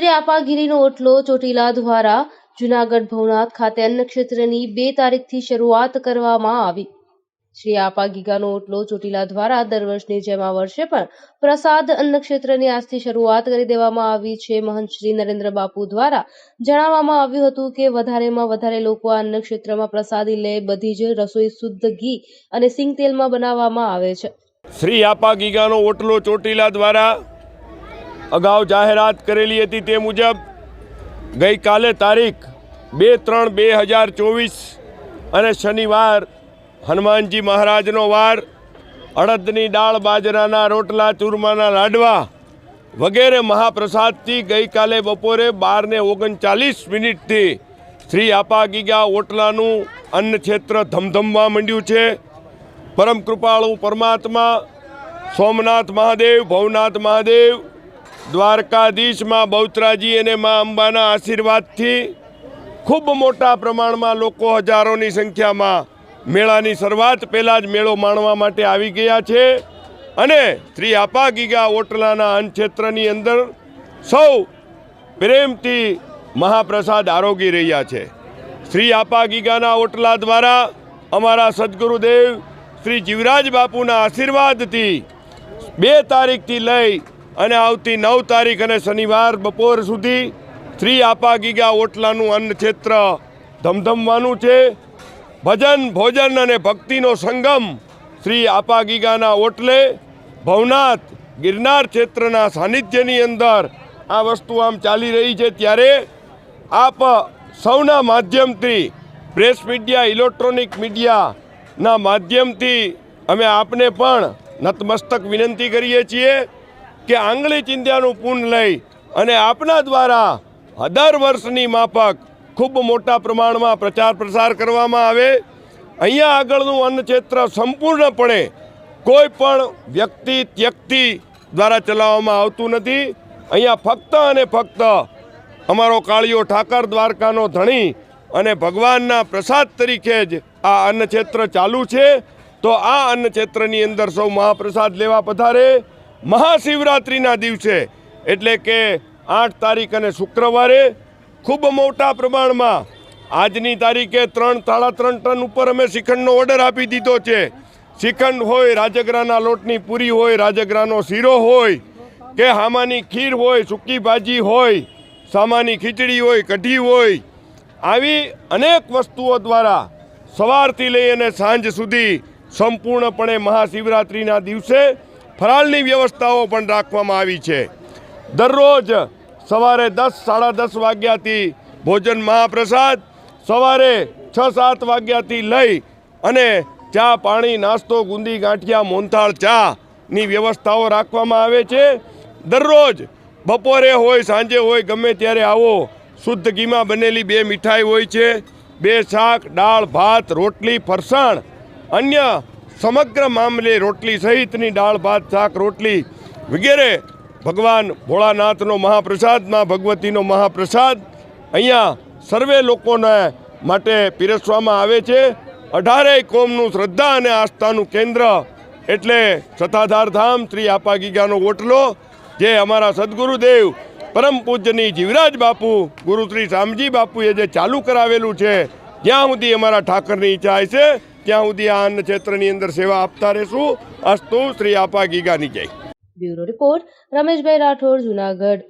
શ્રી આપાગીરીનો ઓટલો ચોટીલા દ્વારા જૂનાગઢ ભવનાથ ખાતે અન્ન ક્ષેત્રની 2 તારીખથી શરૂઆત કરવામાં આવી। શ્રી આપાગીગાનો ઓટલો ચોટીલા દ્વારા દર વર્ષની જેમ આ વર્ષે પણ પ્રસાદ અન્ન ક્ષેત્રની આજથી શરૂઆત કરી દેવામાં આવી છે। મહંત શ્રી નરેન્દ્ર બાપુ દ્વારા જણાવવામાં આવ્યું હતું કે વધારેમાં વધારે લોકો આ અન્ન ક્ષેત્રમાં પ્રસાદી લે। બધી જ રસોઈ શુદ્ધ ઘી અને સિંગ તેલમાં બનાવવામાં આવે છે। શ્રી આપાગીગાનો ઓટલો ચોટીલા દ્વારા અગાઉ જાહેરાત કરેલી હતી તે મુજબ ગઈકાલે તારીખ 2/3/2024 અને શનિવાર હનુમાનજી મહારાજનો વાર અડદની દાળ, બાજરાના રોટલા, ચૂરમાના લાડવા વગેરે મહાપ્રસાદથી ગઈકાલે બપોરે 12:39 શ્રી આપાગીગા ઓટલાનું અન્ન ક્ષેત્ર ધમધમવા માંડ્યું છે। પરમ કૃપાળુ પરમાત્મા સોમનાથ મહાદેવ, ભવનાથ મહાદેવ, દ્વારકાધીશ માં બહુચરાજી અને માં અંબાના આશીર્વાદથી ખૂબ મોટા પ્રમાણમાં લોકો હજારોની સંખ્યામાં મેળાની શરૂઆત પહેલાં જ મેળો માણવા માટે આવી ગયા છે અને શ્રી આપાગીગા ઓટલાના અન્ન ક્ષેત્રની અંદર સૌ પ્રેમથી મહાપ્રસાદ આરોગી રહ્યા છે। શ્રી આપાગીગાના ઓટલા દ્વારા અમારા સદગુરુદેવ શ્રી જીવરાજ બાપુના આશીર્વાદથી 2 તારીખથી લઈ અને આવતી 9 તારીખ અને શનિવાર બપોર સુધી શ્રી આપાગીગા ઓટલાનું અન્ન ક્ષેત્ર ધમધમવાનું છે। ભજન, ભોજન અને ભક્તિનો સંગમ શ્રી આપાગીગાના ઓટલે ભવનાથ ગિરનાર ક્ષેત્રના સાનિધ્યની અંદર આ વસ્તુ આમ ચાલી રહી છે। ત્યારે આપ સૌના માધ્યમથી, પ્રેસ મીડિયા, ઇલેક્ટ્રોનિક મીડિયાના માધ્યમથી અમે આપને પણ નતમસ્તક વિનંતી કરીએ છીએ કે આંગળી ચિંધ્યાનું પૂન લઈ અને આપના દ્વારા દર વર્ષની માફક ખૂબ મોટા પ્રમાણમાં પ્રચાર પ્રસાર કરવામાં આવે। અહીંયા આગળનું અન્ન ક્ષેત્ર સંપૂર્ણપણે કોઈ પણ વ્યક્તિ દ્વારા ચલાવવામાં આવતું નથી। અહીંયા ફક્ત અને ફક્ત અમારો કાળિયો ઠાકર, દ્વારકાનો ધણી અને ભગવાનના પ્રસાદ તરીકે જ આ અન્ન ક્ષેત્ર ચાલુ છે। તો આ અન્ન ક્ષેત્રની અંદર સૌ મહાપ્રસાદ લેવા પધારે। મહાશિવરાત્રિના દિવસે એટલે કે 8 તારીખ અને શુક્રવારે ખૂબ મોટા પ્રમાણમાં આજની તારીખે 3-3.5 ટન ઉપર અમે શ્રીખંડનો ઓર્ડર આપી દીધો છે। શ્રીખંડ હોય, રાજગરાના લોટની પૂરી હોય, રાજગરાનો શીરો હોય કે હામાની ખીર હોય, સૂકી ભાજી હોય, સામાની ખીચડી હોય, કઢી હોય, આવી અનેક વસ્તુઓ દ્વારા સવારથી લઈ અને સાંજ સુધી સંપૂર્ણપણે મહાશિવરાત્રિના દિવસે ફરાળની વ્યવસ્થાઓ પણ રાખવામાં આવી છે। દરરોજ સવારે 10-10:30 વાગ્યાથી ભોજન મહાપ્રસાદ, સવારે 6-7 વાગ્યાથી લઈ અને ચા, પાણી, નાસ્તો, ગુંદી, ગાંઠિયા, મોહનથાળ, ચાની વ્યવસ્થાઓ રાખવામાં આવે છે। દરરોજ બપોરે હોય, સાંજે હોય, ગમે ત્યારે આવો। શુદ્ધ ઘીમાં બનેલી 2 મીઠાઈ હોય છે, 2 શાક, દાળ, ભાત, રોટલી, ફરસાણ, અન્ય સમગ્ર મામલે રોટલી સહિતની દાળ, ભાત, શાક, રોટલી વગેરે ભગવાન ભોળાનાથનો મહાપ્રસાદ, માં ભગવતીનો મહાપ્રસાદ અહીંયા સર્વે લોકોને માટે પીરસવામાં આવે છે। 18 કોમનું શ્રદ્ધા અને આસ્થાનું કેન્દ્ર એટલે સત્તાધાર ધામ શ્રી આપાગીગાનો ઓટલો, જે અમારા સદગુરુદેવ પરમ પૂજ્યની જીવરાજ બાપુ, ગુરુ શ્રી શામજી બાપુએ જે ચાલુ કરાવેલું છે, જ્યાં સુધી અમારા ઠાકરની ઈચ્છા છે ત્યાં સુધી આ અન્ન ક્ષેત્રની અંદર સેવા આપતા રહેશું। અસ્તુ, શ્રી આપાગીગાની જય। Bureau report, Rameshbhai Rathod, Junagadh.